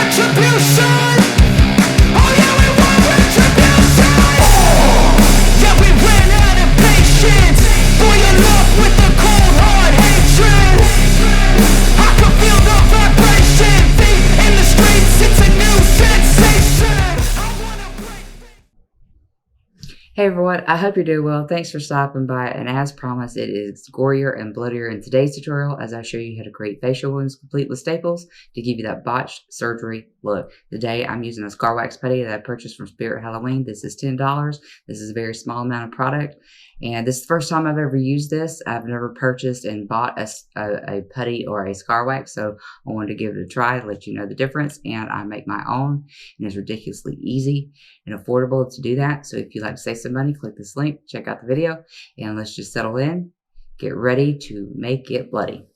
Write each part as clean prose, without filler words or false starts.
retribution. Oh yeah, we want retribution. Yeah, we ran out of patience for your love with the cold hard hatred. I can feel the vibration. Feet in the streets, it's a new sensation. I wanna break. Hey everyone, I hope you're doing well. Thanks for stopping by, and as promised, it is gorier and bloodier in today's tutorial as I show you how to create facial wounds complete with staples to give you that botched surgery look. Today I'm using a scar wax putty that I purchased from Spirit Halloween. This is $10. This is a very small amount of product, and this is the first time I've ever used this. I've never purchased and bought a putty or a scar wax, so I wanted to give it a try, let you know the difference, and I make my own, and it's ridiculously easy and affordable to do that. So if you'd like to save some money, click this link, check out the video, and let's just settle in, get ready to make it bloody.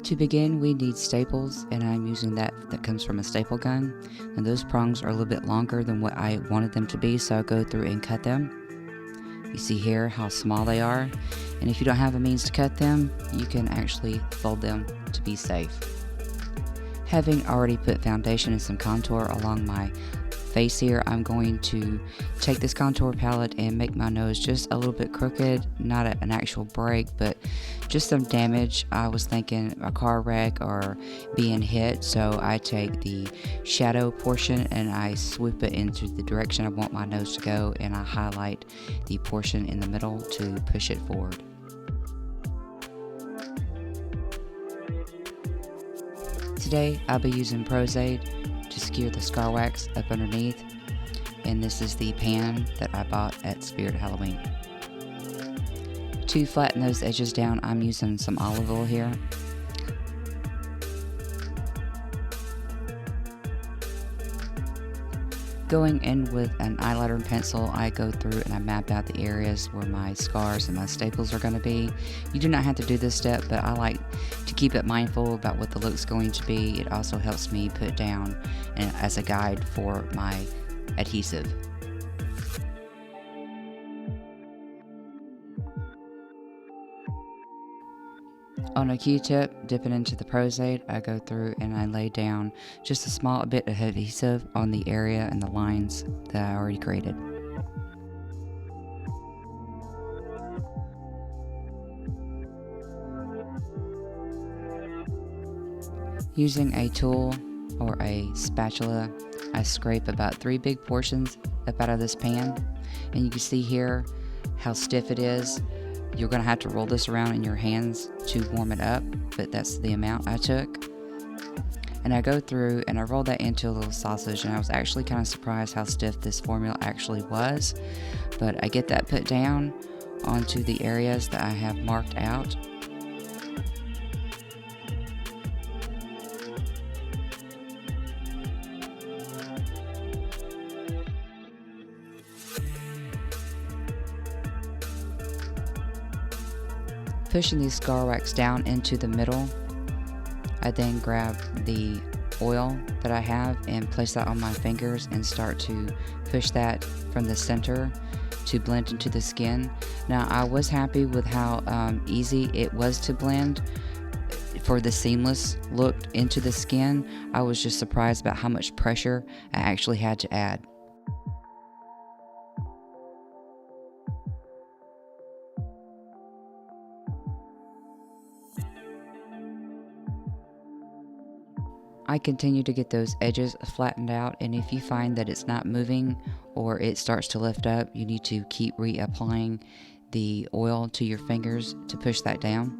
To begin, we need staples, and I'm using that comes from a staple gun. And those prongs are a little bit longer than what I wanted them to be, so I'll go through and cut them. You see here how small they are, and if you don't have a means to cut them, you can actually fold them to be safe. Having already put foundation and some contour along my face here, I'm going to take this contour palette and make my nose just a little bit crooked, not an actual break, but just some damage. I was thinking a car wreck or being hit, so I take the shadow portion and I swoop it into the direction I want my nose to go, and I highlight the portion in the middle to push it forward. Today I'll be using Pros-Aide to skewer the scar wax up underneath, and this is the pan that I bought at Spirit Halloween. To flatten those edges down, I'm using some olive oil here. Going in with an eyeliner and pencil, I go through and I map out the areas where my scars and my staples are going to be. You do not have to do this step, but I like to keep it mindful about what the look's going to be. It also helps me put down as a guide for my adhesive. On a Q-tip, dipping into the Pros-Aide, I go through and I lay down just a small bit of adhesive on the area and the lines that I already created. Using a tool or a spatula, I scrape about 3 big portions up out of this pan, and you can see here how stiff it is. You're going to have to roll this around in your hands to warm it up, but that's the amount I took. And I go through and I roll that into a little sausage, and I was actually kind of surprised how stiff this formula actually was. But I get that put down onto the areas that I have marked out. Pushing these scar wax down into the middle, I then grab the oil that I have and place that on my fingers and start to push that from the center to blend into the skin. Now, I was happy with how easy it was to blend for the seamless look into the skin. I was just surprised about how much pressure I actually had to add. I continue to get those edges flattened out, and if you find that it's not moving or it starts to lift up, you need to keep reapplying the oil to your fingers to push that down.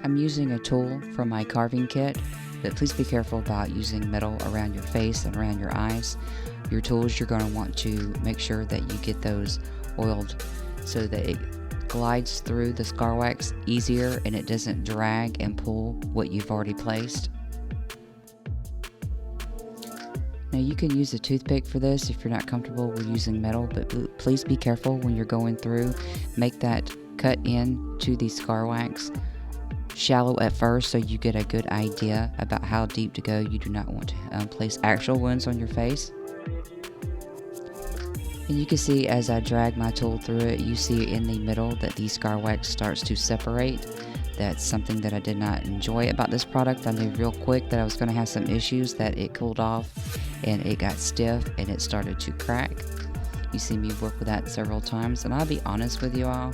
I'm using a tool from my carving kit, but please be careful about using metal around your face and around your eyes. Your tools, you're going to want to make sure that you get those oiled so that it glides through the scar wax easier and it doesn't drag and pull what you've already placed. Now you can use a toothpick for this if you're not comfortable with using metal, but please be careful when you're going through. Make that cut in to the scar wax shallow at first so you get a good idea about how deep to go. You do not want to place actual wounds on your face. And you can see as I drag my tool through it, you see in the middle that the scar wax starts to separate. That's something that I did not enjoy about this product. I knew real quick that I was going to have some issues, that it cooled off and it got stiff and it started to crack. You see me work with that several times, and I'll be honest with you all,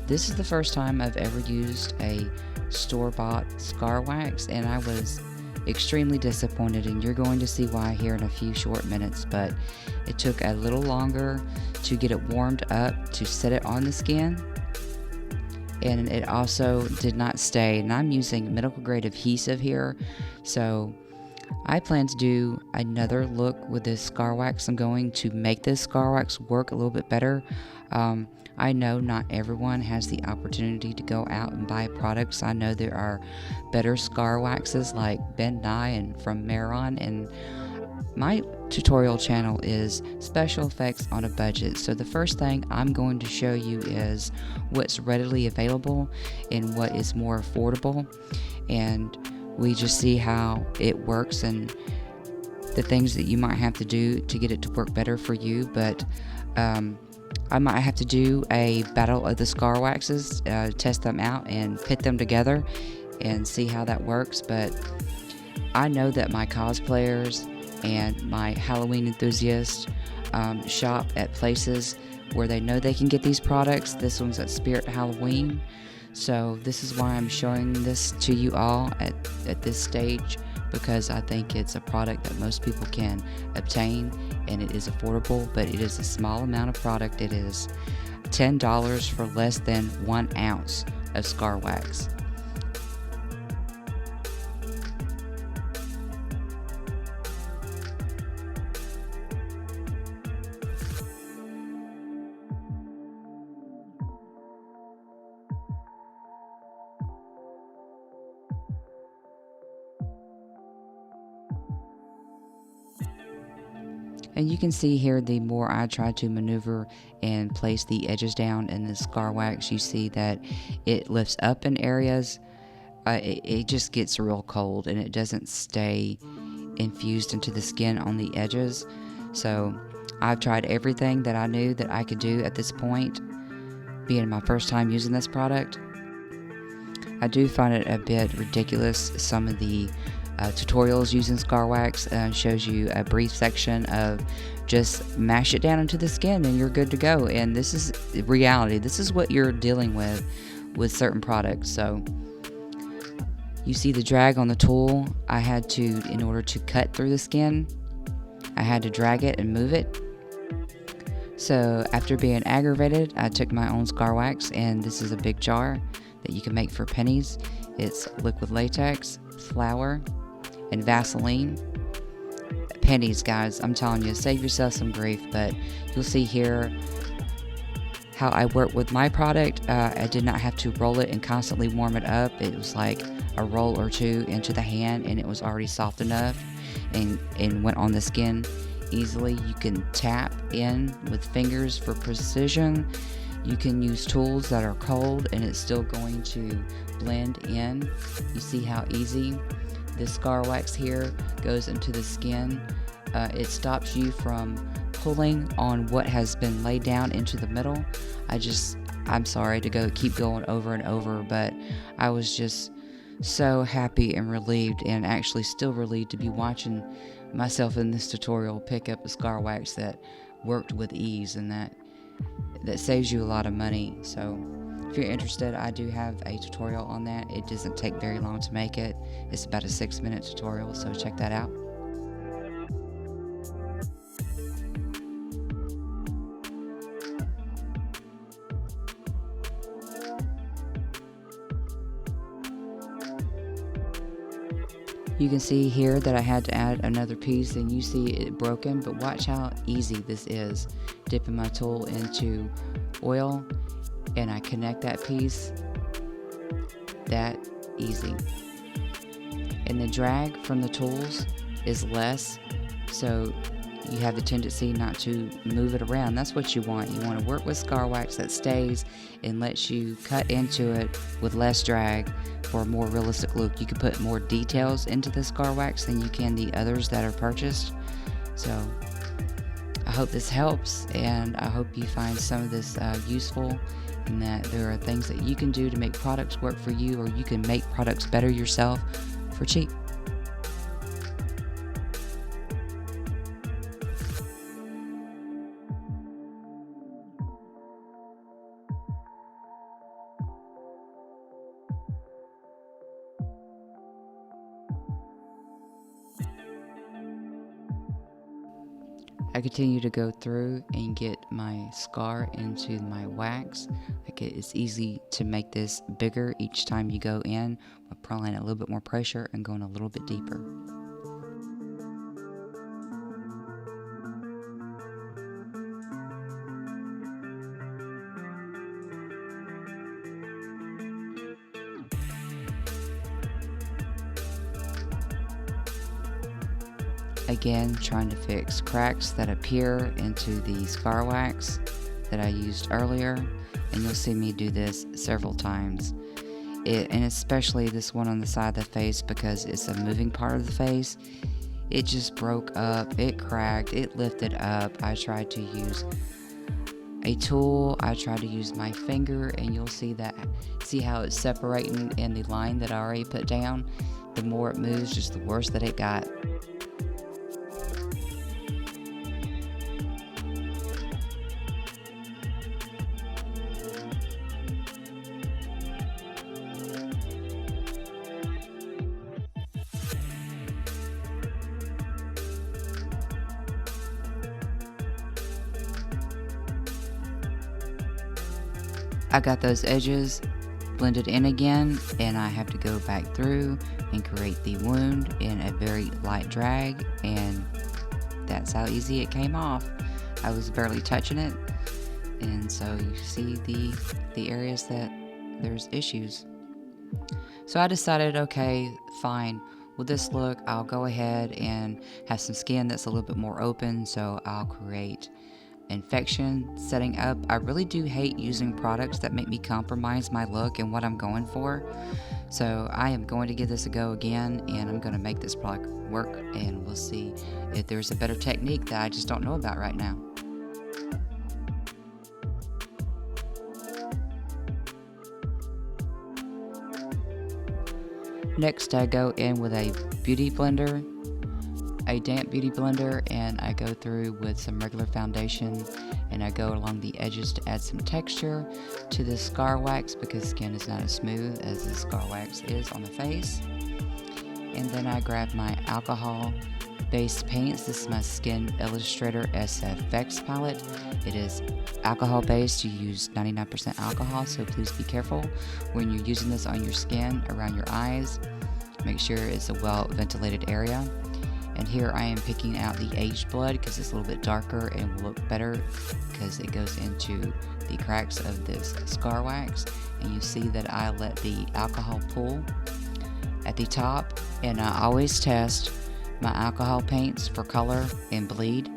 this is the first time I've ever used a store-bought scar wax, and I was extremely disappointed, and you're going to see why here in a few short minutes. But it took a little longer to get it warmed up to set it on the skin, and it also did not stay. And I'm using medical grade adhesive here, so I plan to do another look with this scar wax. I'm going to make this scar wax work a little bit better. I know not everyone has the opportunity to go out and buy products. I know there are better scar waxes like Ben Nye and from Mehron, and my tutorial channel is special effects on a budget. So the first thing I'm going to show you is what's readily available and what is more affordable, and we just see how it works and the things that you might have to do to get it to work better for you. But I might have to do a battle of the scar waxes, test them out and pit them together and see how that works. But I know that my cosplayers and my Halloween enthusiasts shop at places where they know they can get these products. This one's at Spirit Halloween, so this is why I'm showing this to you all at this stage, because I think it's a product that most people can obtain, and it is affordable, but it is a small amount of product. It is $10 for less than 1 ounce of scar wax. And you can see here, the more I try to maneuver and place the edges down in the scar wax, you see that it lifts up in areas. It just gets real cold and it doesn't stay infused into the skin on the edges. So I've tried everything that I knew that I could do at this point, being my first time using this product. I do find it a bit ridiculous, some of the tutorials using scar wax shows you a brief section of just mash it down into the skin and you're good to go. And this is reality. This is what you're dealing with certain products. So you see the drag on the tool. I had to, in order to cut through the skin, I had to drag it and move it. So after being aggravated, I took my own scar wax, and this is a big jar that you can make for pennies. It's liquid latex, flour, and Vaseline. Pennies, guys, I'm telling you, save yourself some grief. But you'll see here how I work with my product. I did not have to roll it and constantly warm it up. It was like a roll or two into the hand, and it was already soft enough and went on the skin easily. You can tap in with fingers for precision. You can use tools that are cold and it's still going to blend in. You see how easy this scar wax here goes into the skin. It stops you from pulling on what has been laid down into the middle. I'm sorry to keep going over and over, but I was just so happy and relieved, and actually still relieved, to be watching myself in this tutorial pick up a scar wax that worked with ease, and that saves you a lot of money. So if you're interested, I do have a tutorial on that. It doesn't take very long to make it. It's about a 6-minute tutorial, so check that out. You can see here that I had to add another piece, and you see it broken, but watch how easy this is. Dipping my tool into oil and I connect that piece. That easy. And the drag from the tools is less, So you have the tendency not to move it around. That's what you want. You want to work with scar wax that stays and lets you cut into it with less drag for a more realistic look. You can put more details into the scar wax than you can the others that are purchased. So I hope this helps, and I hope you find some of this useful, and that there are things that you can do to make products work for you, or you can make products better yourself for cheap. I continue to go through and get my scar into my wax. It's easy to make this bigger each time you go in, applying a little bit more pressure and going a little bit deeper. Again, trying to fix cracks that appear into the scar wax that I used earlier, and you'll see me do this several times. And especially this one on the side of the face, because it's a moving part of the face. It just broke up, it cracked, it lifted up. I tried to use a tool, I tried to use my finger, and you'll see how it's separating in the line that I already put down. The more it moves, just the worse that it got. I got those edges blended in again, and I have to go back through and create the wound in a very light drag, and that's how easy it came off. I was barely touching it, and so you see the areas that there's issues. So I decided, okay, fine, with this look I'll go ahead and have some skin that's a little bit more open, so I'll create infection setting up. I really do hate using products that make me compromise my look and what I'm going for. So I am going to give this a go again, and I'm going to make this product work, and we'll see if there's a better technique that I just don't know about right now. Next, I go in with a beauty blender, a damp beauty blender, and I go through with some regular foundation, and I go along the edges to add some texture to this scar wax, because skin is not as smooth as the scar wax is on the face. And then I grab my alcohol based paints. This is my Skin Illustrator SFX palette. It is alcohol based. You use 99% alcohol, so please be careful when you're using this on your skin, around your eyes. Make sure it's a well ventilated area. And here I am picking out the aged blood, because it's a little bit darker and will look better because it goes into the cracks of this scar wax. And you see that I let the alcohol pool at the top, and I always test my alcohol paints for color and bleed,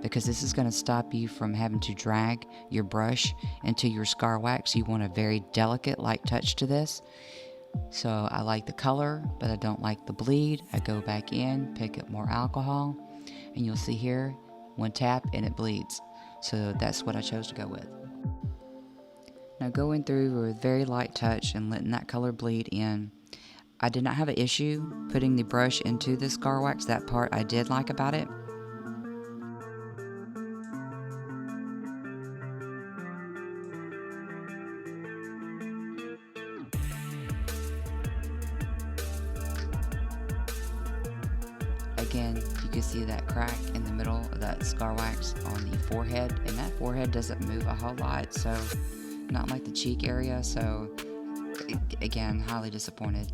because this is going to stop you from having to drag your brush into your scar wax. You want a very delicate light touch to this. So I like the color, but I don't like the bleed. I go back in, pick up more alcohol, and you'll see here, one tap and it bleeds. So that's what I chose to go with. Now going through with very light touch and letting that color bleed in. I did not have an issue putting the brush into the scar wax. That part I did like about it. Again, you can see that crack in the middle of that scar wax on the forehead, and that forehead doesn't move a whole lot, so not like the cheek area, so again, highly disappointed.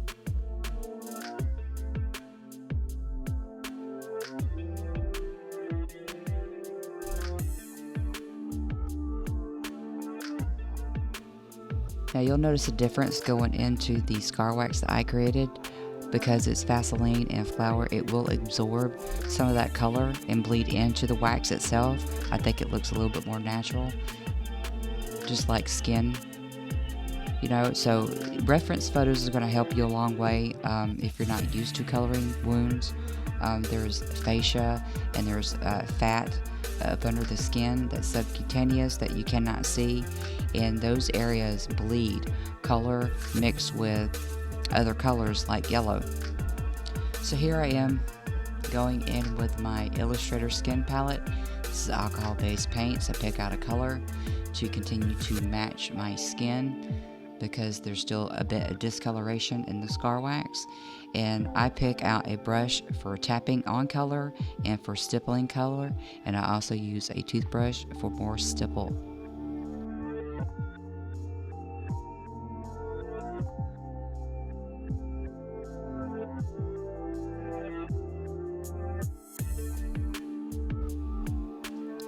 Now you'll notice a difference going into the scar wax that I created. because it's Vaseline and flour, it will absorb some of that color and bleed into the wax itself. I think it looks a little bit more natural, just like skin. You know, so reference photos is going to help you a long way if you're not used to coloring wounds. There's fascia and there's fat up under the skin that's subcutaneous that you cannot see, and those areas bleed color mixed with other colors like yellow. So here I am going in with my Illustrator Skin palette. This is alcohol-based paints. I pick out a color to continue to match my skin, because there's still a bit of discoloration in the scar wax, and I pick out a brush for tapping on color and for stippling color, and I also use a toothbrush for more stipple.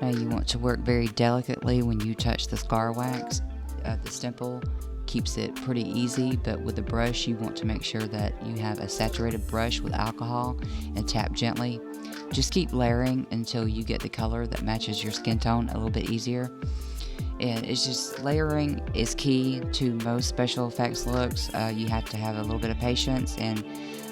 Now you want to work very delicately when you touch the scar wax. The stipple keeps it pretty easy, but with the brush you want to make sure that you have a saturated brush with alcohol and tap gently. Just keep layering until you get the color that matches your skin tone a little bit easier. And it's just layering is key to most special effects looks. You have to have a little bit of patience and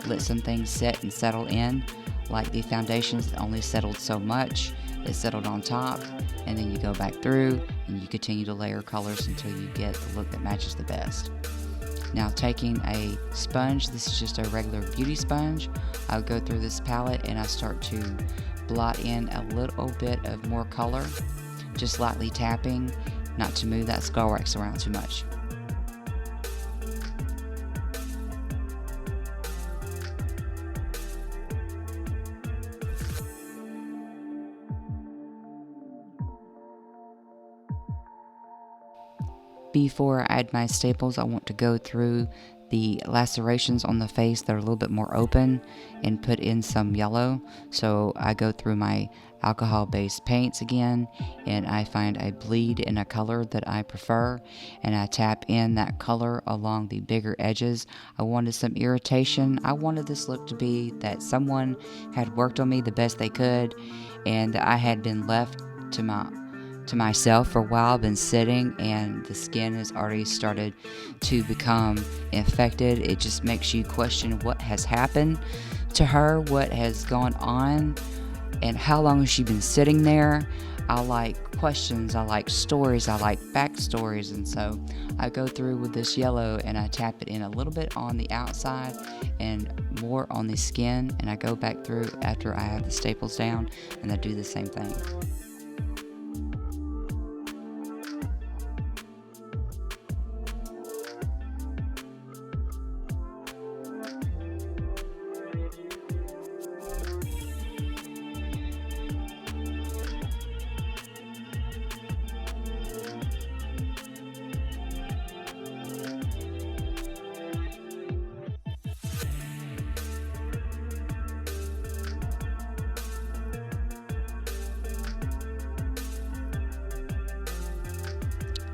let some things set and settle in. Like the foundations only settled so much, it settled on top, and then you go back through and you continue to layer colors until you get the look that matches the best. Now taking a sponge, this is just a regular beauty sponge, I'll go through this palette and I start to blot in a little bit of more color, just lightly tapping, not to move that scar wax around too much. Before I add my staples, I want to go through the lacerations on the face that are a little bit more open and put in some yellow. So I go through my alcohol-based paints again, and I find a bleed in a color that I prefer, and I tap in that color along the bigger edges. I wanted some irritation. I wanted this look to be that someone had worked on me the best they could, and I had been left to myself for a while, been sitting, and the skin has already started to become infected. It just makes you question what has happened to her, what has gone on, and how long has she been sitting there. I like questions, I like stories, I like backstories, and so I go through with this yellow and I tap it in a little bit on the outside and more on the skin, and I go back through after I have the staples down and I do the same thing.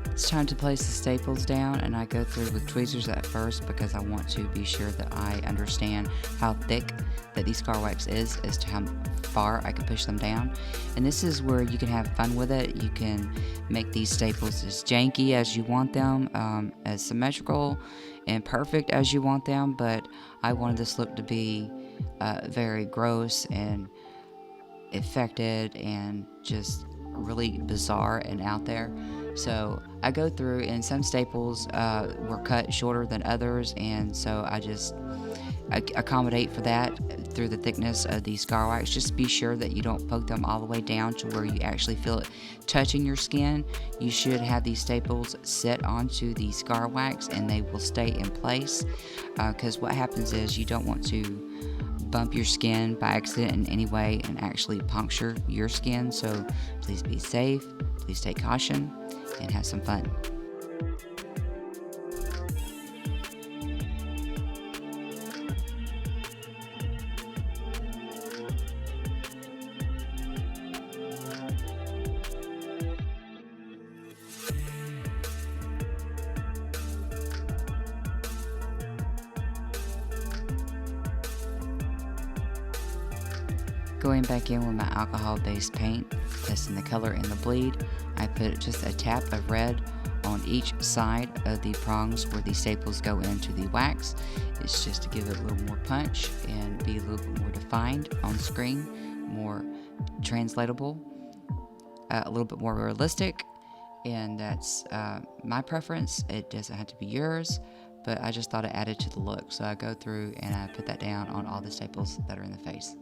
It's time to place the staples down, and I go through with tweezers at first because I want to be sure that I understand how thick that these scar wax is as to how far I can push them down. And this is where you can have fun with it. You can make these staples as janky as you want them, as symmetrical and perfect as you want them, but I wanted this look to be very gross and affected and just really bizarre and out there. So I go through, and some staples were cut shorter than others, and so I just accommodate for that through the thickness of the scar wax. Just be sure that you don't poke them all the way down to where you actually feel it touching your skin. You should have these staples set onto the scar wax and they will stay in place, because what happens is you don't want to bump your skin by accident in any way and actually puncture your skin. So please be safe, please take caution, and have some fun. Going back in with my alcohol-based paint, testing the color and the bleed, I put just a tap of red on each side of the prongs where the staples go into the wax. It's just to give it a little more punch and be a little bit more defined on screen, more translatable, a little bit more realistic, and that's my preference. It doesn't have to be yours, but I just thought it added to the look. So I go through and I put that down on all the staples that are in the face.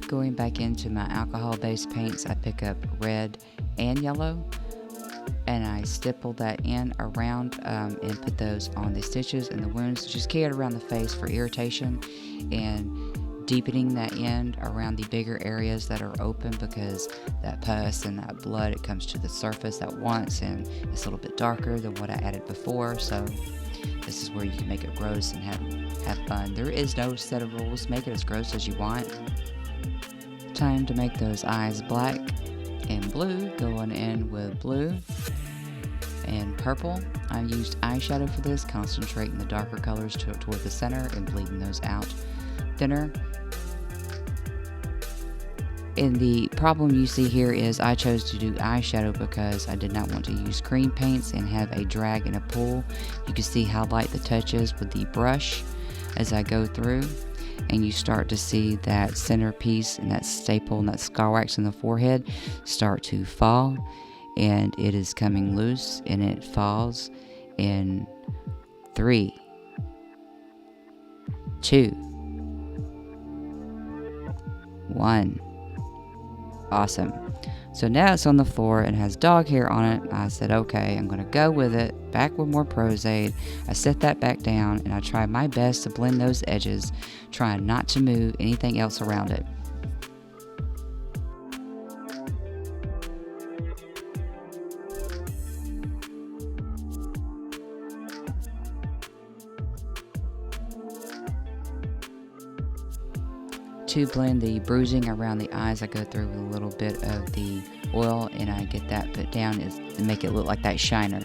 Going back into my alcohol-based paints, I pick up red and yellow, and I stipple that in around and put those on the stitches and the wounds. Just carry it around the face for irritation and deepening that end around the bigger areas that are open, because that pus and that blood, it comes to the surface at once and it's a little bit darker than what I added before. So this is where you can make it gross and have fun. There is no set of rules. Make it as gross as you want. Time to make those eyes black and blue, going in with blue and purple. I used eyeshadow for this, concentrating the darker colors toward the center and bleeding those out thinner. And the problem you see here is I chose to do eyeshadow because I did not want to use cream paints and have a drag and a pull. You can see how light the touch is with the brush as I go through. And you start to see that centerpiece and that staple and that scar wax in the forehead start to fall, and it is coming loose, and it falls in 3, 2, 1. Awesome. So now it's on the floor and has dog hair on it. I said, okay, I'm going to go with it. Back with more Pros-Aide. I set that back down and I try my best to blend those edges, trying not to move anything else around it. To blend the bruising around the eyes, I go through with a little bit of the oil and I get that put down to make it look like that shiner.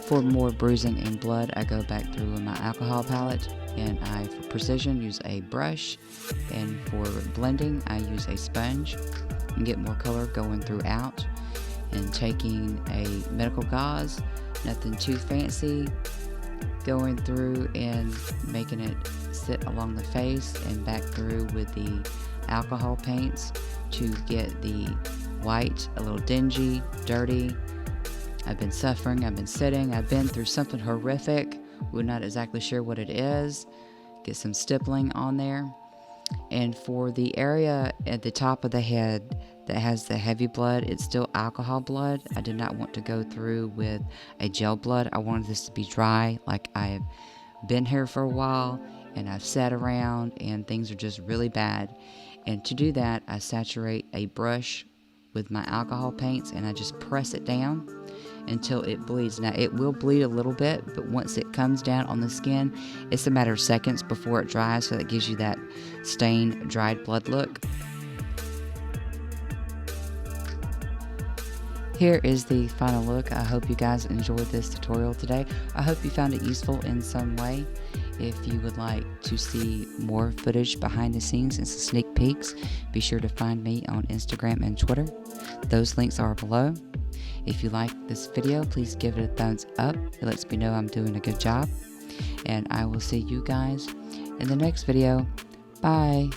For more bruising and blood, I go back through with my alcohol palette and I, for precision, use a brush, and for blending, I use a sponge and get more color going throughout. And taking a medical gauze, nothing too fancy, going through and making it sit along the face and back through with the alcohol paints to get the white a little dingy, dirty. I've been suffering, I've been sitting, I've been through something horrific. We're not exactly sure what it is. Get some stippling on there. And for the area at the top of the head that has the heavy blood, it's still alcohol blood. I did not want to go through with a gel blood. I wanted this to be dry, like I've been here for a while and I've sat around and things are just really bad. And to do that, I saturate a brush with my alcohol paints and I just press it down until it bleeds. Now it will bleed a little bit, but once it comes down on the skin, it's a matter of seconds before it dries, so that gives you that stained, dried blood look. Here is the final look. I hope you guys enjoyed this tutorial today. I hope you found it useful in some way. If you would like to see more footage behind the scenes and some sneak peeks, be sure to find me on Instagram and Twitter. Those links are below. If you like this video, please give it a thumbs up. It lets me know I'm doing a good job. And I will see you guys in the next video. Bye.